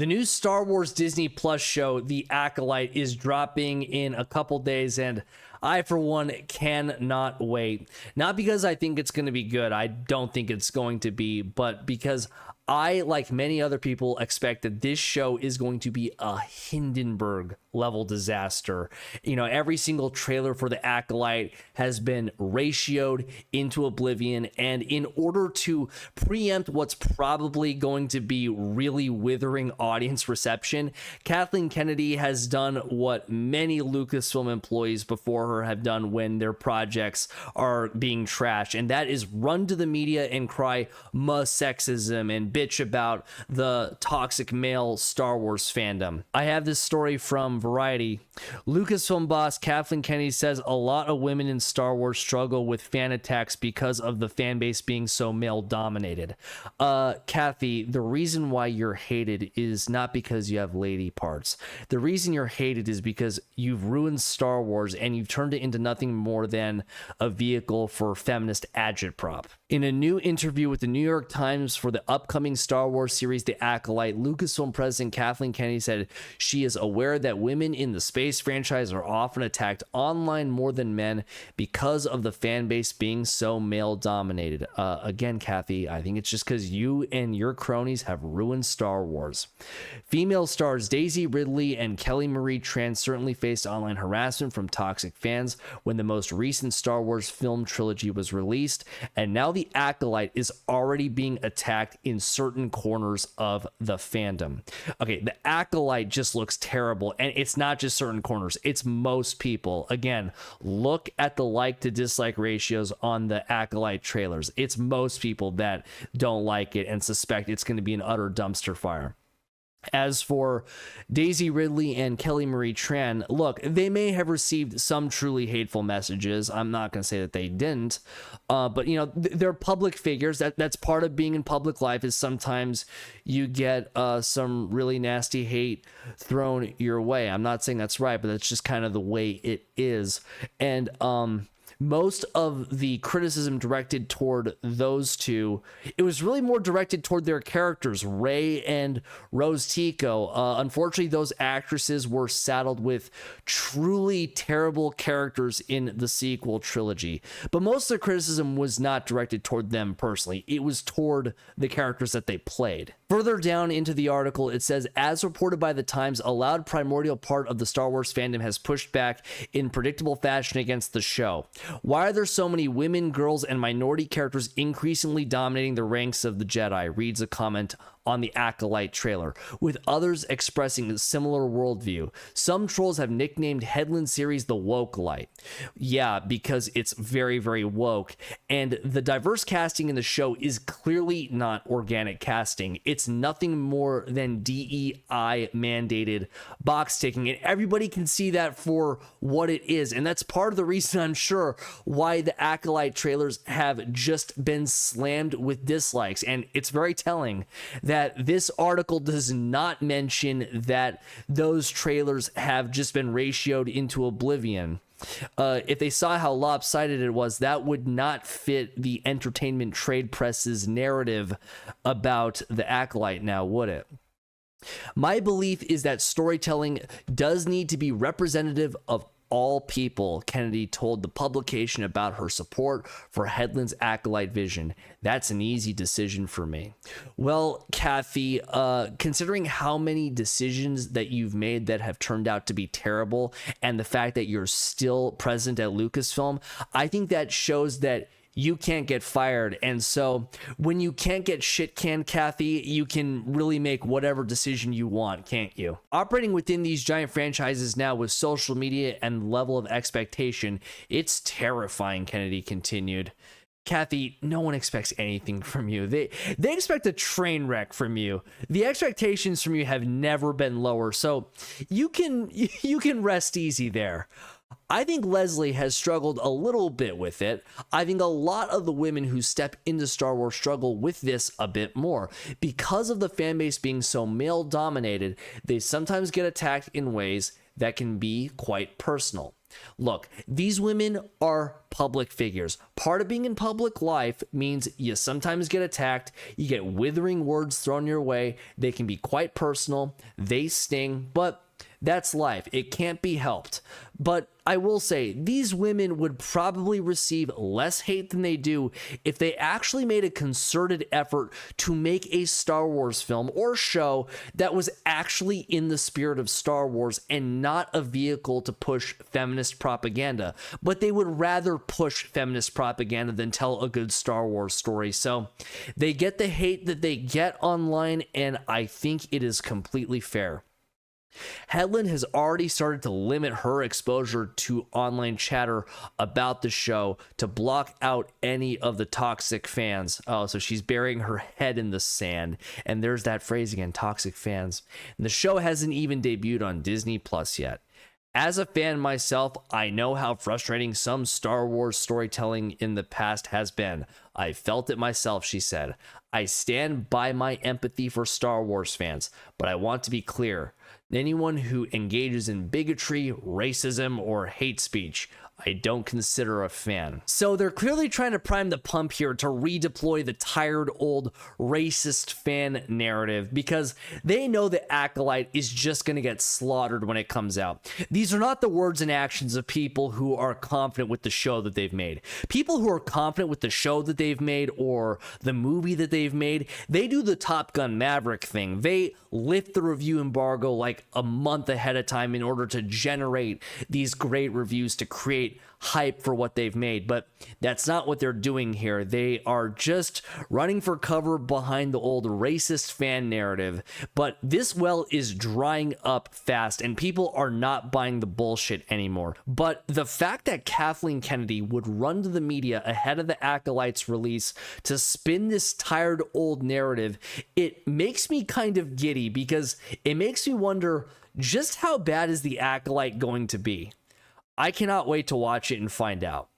The new Star Wars Disney Plus show, The Acolyte, is dropping in a couple days, and I, for one, cannot wait. Not because I think it's going to be good. I don't think it's going to be, but because I, like many other people, expect that this show is going to be a Hindenburg level disaster. You know, every single trailer for The Acolyte has been ratioed into oblivion, and in order to preempt what's probably going to be really withering audience reception, Kathleen Kennedy has done what many Lucasfilm employees before her have done when their projects are being trashed, and that is run to the media and cry sexism and bitch about the toxic male Star Wars fandom. I have this story from Variety. Lucasfilm boss Kathleen Kennedy says a lot of women in Star Wars struggle with fan attacks because of the fan base being so male dominated. Kathy, the reason why you're hated is not because you have lady parts. The reason you're hated is because you've ruined Star Wars and you've turned it into nothing more than a vehicle for feminist agitprop. In a new interview with the New York Times for the upcoming Star Wars series The Acolyte, Lucasfilm president Kathleen Kennedy said she is aware that women in the space franchise are often attacked online more than men because of the fan base being so male dominated. Again, Kathy, I think it's just because you and your cronies have ruined Star Wars. Female stars Daisy Ridley and Kelly Marie Tran certainly faced online harassment from toxic fans when the most recent Star Wars film trilogy was released, and now The Acolyte is already being attacked in certain corners of the fandom. Okay, The Acolyte just looks terrible, and it's not just certain corners, it's most people. Again, look at the like to dislike ratios on the Acolyte trailers. It's most people that don't like it and suspect it's going to be an utter dumpster fire. As for Daisy Ridley and Kelly Marie Tran, look, they may have received some truly hateful messages. I'm not going to say that they didn't, but you know, they're public figures. That's part of being in public life, is sometimes you get some really nasty hate thrown your way. I'm not saying that's right, but that's just kind of the way it is. And most of the criticism directed toward those two, it was really more directed toward their characters, Rey and Rose Tico. Unfortunately, those actresses were saddled with truly terrible characters in the sequel trilogy. But most of the criticism was not directed toward them personally. It was toward the characters that they played. Further down into the article, it says, as reported by The Times, a loud primordial part of the Star Wars fandom has pushed back in predictable fashion against the show. Why are there so many women, girls, and minority characters increasingly dominating the ranks of the Jedi? Reads a comment on the Acolyte trailer, with others expressing a similar worldview. Some trolls have nicknamed Headland series the Woke-lite. Yeah, because it's very, very woke, and the diverse casting in the show is clearly not organic casting. It's nothing more than DEI mandated box ticking, and everybody can see that for what it is, and that's part of the reason, I'm sure, why the Acolyte trailers have just been slammed with dislikes. And it's very telling that this article does not mention that those trailers have just been ratioed into oblivion. If they saw how lopsided it was, that would not fit the entertainment trade press's narrative about the Acolyte now, would it? My belief is that storytelling does need to be representative of all people, Kennedy told the publication about her support for Headland's Acolyte vision. That's an easy decision for me. Well, Kathy, considering how many decisions that you've made that have turned out to be terrible, and the fact that you're still present at Lucasfilm, I think that shows that you can't get fired. And so when you can't get shit canned, Kathy, you can really make whatever decision you want, can't you? Operating within these giant franchises now with social media and level of expectation, it's terrifying, Kennedy continued. Kathy, no one expects anything from you. They expect a train wreck from you. The expectations from you have never been lower, so you can rest easy there. I think Leslie has struggled a little bit with it. I think a lot of the women who step into Star Wars struggle with this a bit more. Because of the fan base being so male dominated, they sometimes get attacked in ways that can be quite personal. Look, these women are public figures. Part of being in public life means you sometimes get attacked, you get withering words thrown your way, they can be quite personal, they sting, but that's life. It can't be helped. But I will say, these women would probably receive less hate than they do if they actually made a concerted effort to make a Star Wars film or show that was actually in the spirit of Star Wars and not a vehicle to push feminist propaganda. But they would rather push feminist propaganda than tell a good Star Wars story. So they get the hate that they get online, and I think it is completely fair. Hedlund has already started to limit her exposure to online chatter about the show to block out any of the toxic fans. Oh, so she's burying her head in the sand. And there's that phrase again, toxic fans. And the show hasn't even debuted on Disney Plus yet. As a fan myself, I know how frustrating some Star Wars storytelling in the past has been. I felt it myself, she said. I stand by my empathy for Star Wars fans, but I want to be clear. Anyone who engages in bigotry, racism, or hate speech, I don't consider a fan. So they're clearly trying to prime the pump here to redeploy the tired old racist fan narrative because they know the Acolyte is just going to get slaughtered when it comes out. These are not the words and actions of people who are confident with the show that they've made. People who are confident with the show that they've made or the movie that they've made, they do the Top Gun Maverick thing. They lift the review embargo like a month ahead of time in order to generate these great reviews to create hype for what they've made, but that's not what they're doing here. They are just running for cover behind the old racist fan narrative, but this well is drying up fast and people are not buying the bullshit anymore. But the fact that Kathleen Kennedy would run to the media ahead of the Acolyte's release to spin this tired old narrative, it makes me kind of giddy because it makes me wonder just how bad is the Acolyte going to be? I cannot wait to watch it and find out.